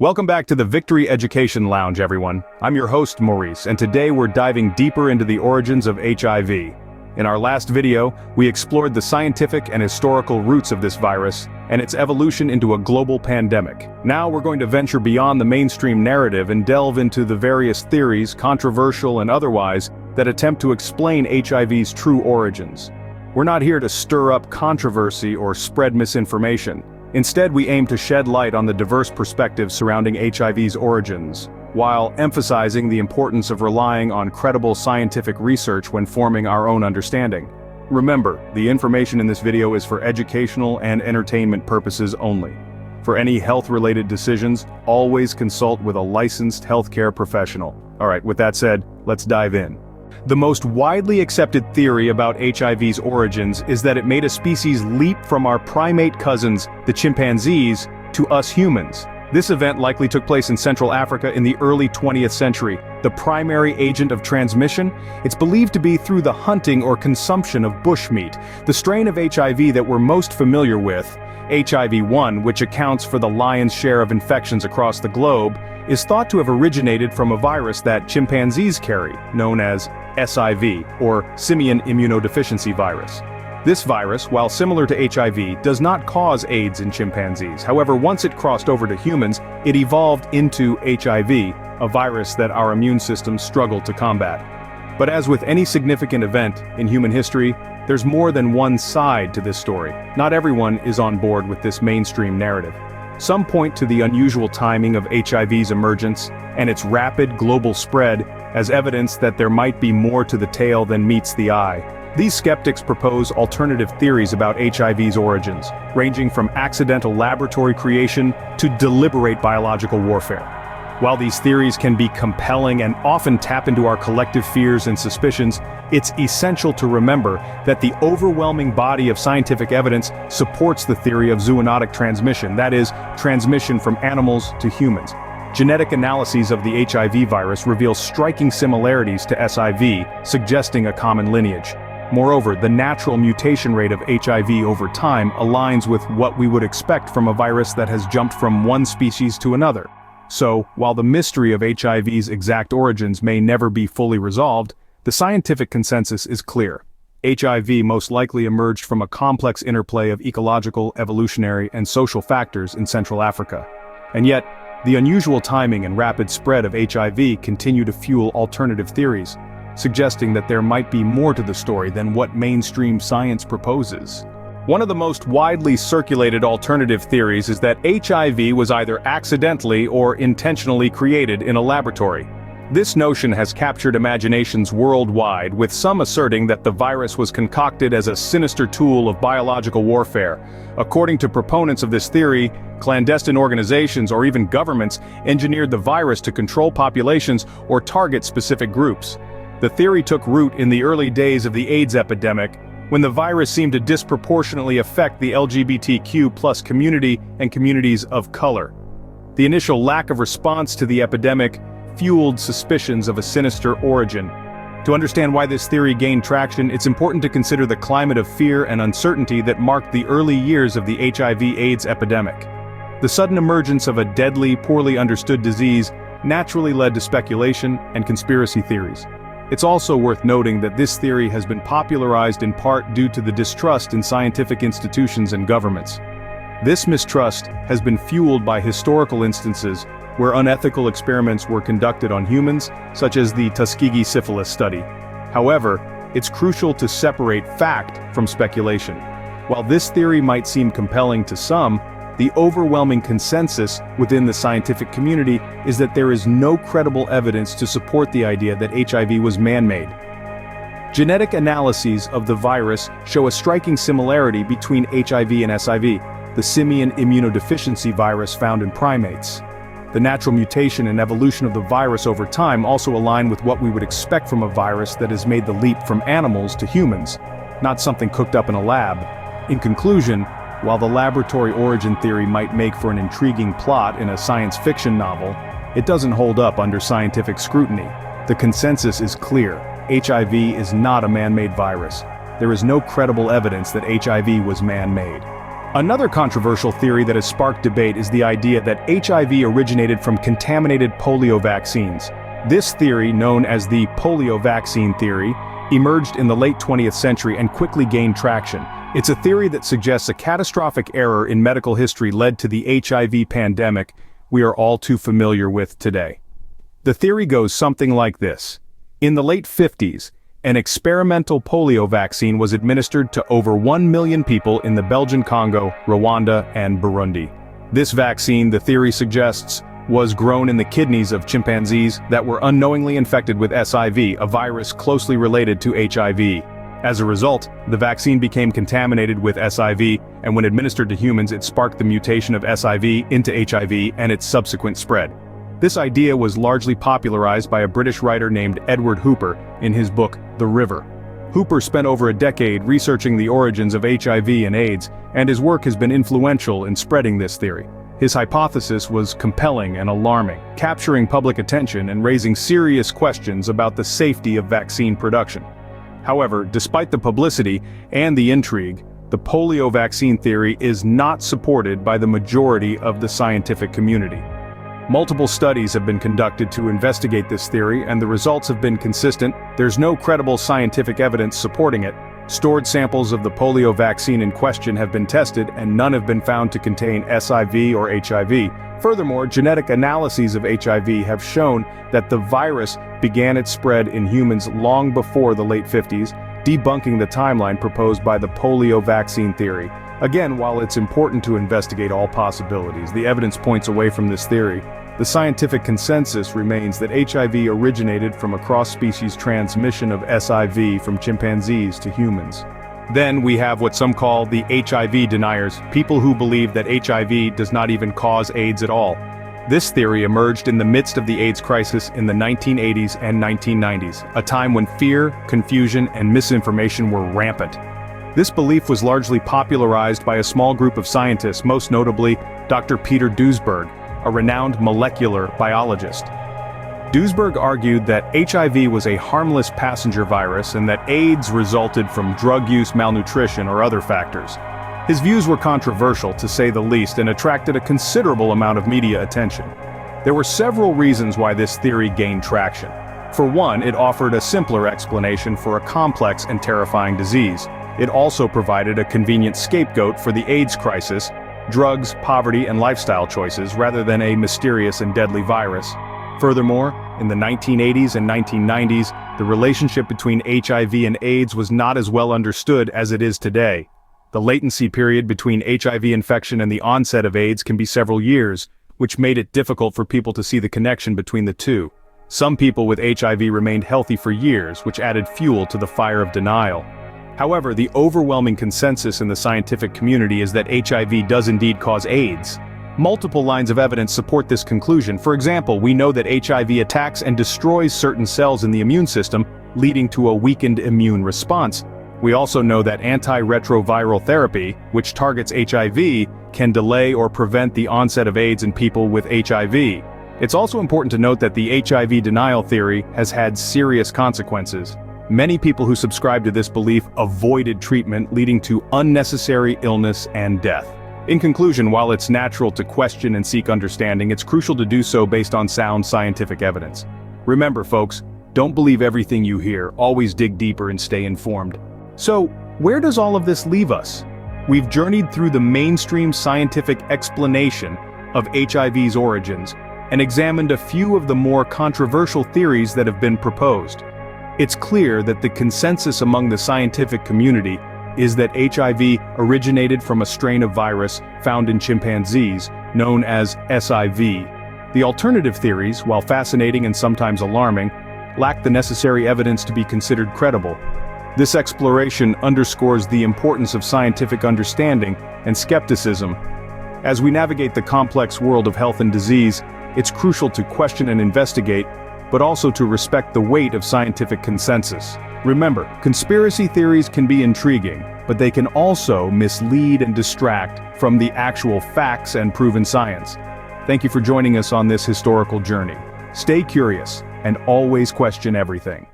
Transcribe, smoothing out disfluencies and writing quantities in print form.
Welcome back to the Victory Education Lounge, everyone. I'm your host, Maurice, and today we're diving deeper into the origins of HIV. In our last video, we explored the scientific and historical roots of this virus and its evolution into a global pandemic. Now we're going to venture beyond the mainstream narrative and delve into the various theories, controversial and otherwise, that attempt to explain HIV's true origins. We're not here to stir up controversy or spread misinformation. Instead, we aim to shed light on the diverse perspectives surrounding HIV's origins, while emphasizing the importance of relying on credible scientific research when forming our own understanding. Remember, the information in this video is for educational and entertainment purposes only. For any health-related decisions, always consult with a licensed healthcare professional. Alright, with that said, let's dive in. The most widely accepted theory about HIV's origins is that it made a species leap from our primate cousins, the chimpanzees, to us humans. This event likely took place in Central Africa in the early 20th century. The primary agent of transmission? It's believed to be through the hunting or consumption of bushmeat. The strain of HIV that we're most familiar with, HIV-1, which accounts for the lion's share of infections across the globe, is thought to have originated from a virus that chimpanzees carry, known as SIV, or simian immunodeficiency virus. This virus, while similar to HIV, does not cause AIDS in chimpanzees. However, once it crossed over to humans, it evolved into HIV, a virus that our immune systems struggle to combat. But as with any significant event in human history, there's more than one side to this story. Not everyone is on board with this mainstream narrative. Some point to the unusual timing of HIV's emergence and its rapid global spread as evidence that there might be more to the tale than meets the eye. These skeptics propose alternative theories about HIV's origins, ranging from accidental laboratory creation to deliberate biological warfare. While these theories can be compelling and often tap into our collective fears and suspicions, it's essential to remember that the overwhelming body of scientific evidence supports the theory of zoonotic transmission, that is, transmission from animals to humans. Genetic analyses of the HIV virus reveal striking similarities to SIV, suggesting a common lineage. Moreover, the natural mutation rate of HIV over time aligns with what we would expect from a virus that has jumped from one species to another. So, while the mystery of HIV's exact origins may never be fully resolved, the scientific consensus is clear. HIV most likely emerged from a complex interplay of ecological, evolutionary, and social factors in Central Africa. And yet, the unusual timing and rapid spread of HIV continue to fuel alternative theories, suggesting that there might be more to the story than what mainstream science proposes. One of the most widely circulated alternative theories is that HIV was either accidentally or intentionally created in a laboratory. This notion has captured imaginations worldwide, with some asserting that the virus was concocted as a sinister tool of biological warfare. According to proponents of this theory, clandestine organizations or even governments engineered the virus to control populations or target specific groups. The theory took root in the early days of the AIDS epidemic, when the virus seemed to disproportionately affect the LGBTQ+ community and communities of color. The initial lack of response to the epidemic fueled suspicions of a sinister origin. To understand why this theory gained traction, it's important to consider the climate of fear and uncertainty that marked the early years of the HIV/AIDS epidemic. The sudden emergence of a deadly, poorly understood disease naturally led to speculation and conspiracy theories. It's also worth noting that this theory has been popularized in part due to the distrust in scientific institutions and governments. This mistrust has been fueled by historical instances where unethical experiments were conducted on humans, such as the Tuskegee syphilis study. However, it's crucial to separate fact from speculation. While this theory might seem compelling to some, the overwhelming consensus within the scientific community is that there is no credible evidence to support the idea that HIV was man-made. Genetic analyses of the virus show a striking similarity between HIV and SIV, the simian immunodeficiency virus found in primates. The natural mutation and evolution of the virus over time also align with what we would expect from a virus that has made the leap from animals to humans, not something cooked up in a lab. In conclusion, while the laboratory origin theory might make for an intriguing plot in a science fiction novel, it doesn't hold up under scientific scrutiny. The consensus is clear: HIV is not a man-made virus. There is no credible evidence that HIV was man-made. Another controversial theory that has sparked debate is the idea that HIV originated from contaminated polio vaccines. This theory, known as the polio vaccine theory, emerged in the late 20th century and quickly gained traction. It's a theory that suggests a catastrophic error in medical history led to the HIV pandemic we are all too familiar with today. The theory goes something like this. In the late 50s, an experimental polio vaccine was administered to over 1 million people in the Belgian Congo, Rwanda, and Burundi. This vaccine, the theory suggests, was grown in the kidneys of chimpanzees that were unknowingly infected with SIV, a virus closely related to HIV. As a result, the vaccine became contaminated with SIV, and when administered to humans, it sparked the mutation of SIV into HIV and its subsequent spread. This idea was largely popularized by a British writer named Edward Hooper in his book, The River. Hooper spent over a decade researching the origins of HIV and AIDS, and his work has been influential in spreading this theory. His hypothesis was compelling and alarming, capturing public attention and raising serious questions about the safety of vaccine production. However, despite the publicity and the intrigue, the polio vaccine theory is not supported by the majority of the scientific community. Multiple studies have been conducted to investigate this theory, and the results have been consistent. There's no credible scientific evidence supporting it. Stored samples of the polio vaccine in question have been tested, and none have been found to contain SIV or HIV. Furthermore, genetic analyses of HIV have shown that the virus began its spread in humans long before the late 50s, debunking the timeline proposed by the polio vaccine theory. Again, while it's important to investigate all possibilities, the evidence points away from this theory. The scientific consensus remains that HIV originated from a cross-species transmission of SIV from chimpanzees to humans. Then we have what some call the HIV deniers, people who believe that HIV does not even cause AIDS at all. This theory emerged in the midst of the AIDS crisis in the 1980s and 1990s, a time when fear, confusion, and misinformation were rampant. This belief was largely popularized by a small group of scientists, most notably Dr. Peter Duesberg, a renowned molecular biologist. Duesberg argued that HIV was a harmless passenger virus and that AIDS resulted from drug use, malnutrition, or other factors. His views were controversial, to say the least, and attracted a considerable amount of media attention. There were several reasons why this theory gained traction. For one, it offered a simpler explanation for a complex and terrifying disease. It also provided a convenient scapegoat for the AIDS crisis, drugs, poverty, and lifestyle choices, rather than a mysterious and deadly virus. Furthermore, in the 1980s and 1990s, the relationship between HIV and AIDS was not as well understood as it is today. The latency period between HIV infection and the onset of AIDS can be several years, which made it difficult for people to see the connection between the two. Some people with HIV remained healthy for years, which added fuel to the fire of denial. However, the overwhelming consensus in the scientific community is that HIV does indeed cause AIDS. Multiple lines of evidence support this conclusion. For example, we know that HIV attacks and destroys certain cells in the immune system, leading to a weakened immune response. We also know that antiretroviral therapy, which targets HIV, can delay or prevent the onset of AIDS in people with HIV. It's also important to note that the HIV denial theory has had serious consequences. Many people who subscribe to this belief avoided treatment, leading to unnecessary illness and death. In conclusion, while it's natural to question and seek understanding, it's crucial to do so based on sound scientific evidence. Remember, folks, don't believe everything you hear, always dig deeper and stay informed. So, where does all of this leave us? We've journeyed through the mainstream scientific explanation of HIV's origins and examined a few of the more controversial theories that have been proposed. It's clear that the consensus among the scientific community is that HIV originated from a strain of virus found in chimpanzees, known as SIV. The alternative theories, while fascinating and sometimes alarming, lack the necessary evidence to be considered credible. This exploration underscores the importance of scientific understanding and skepticism. As we navigate the complex world of health and disease, it's crucial to question and investigate, but also to respect the weight of scientific consensus. Remember, conspiracy theories can be intriguing, but they can also mislead and distract from the actual facts and proven science. Thank you for joining us on this historical journey. Stay curious and always question everything.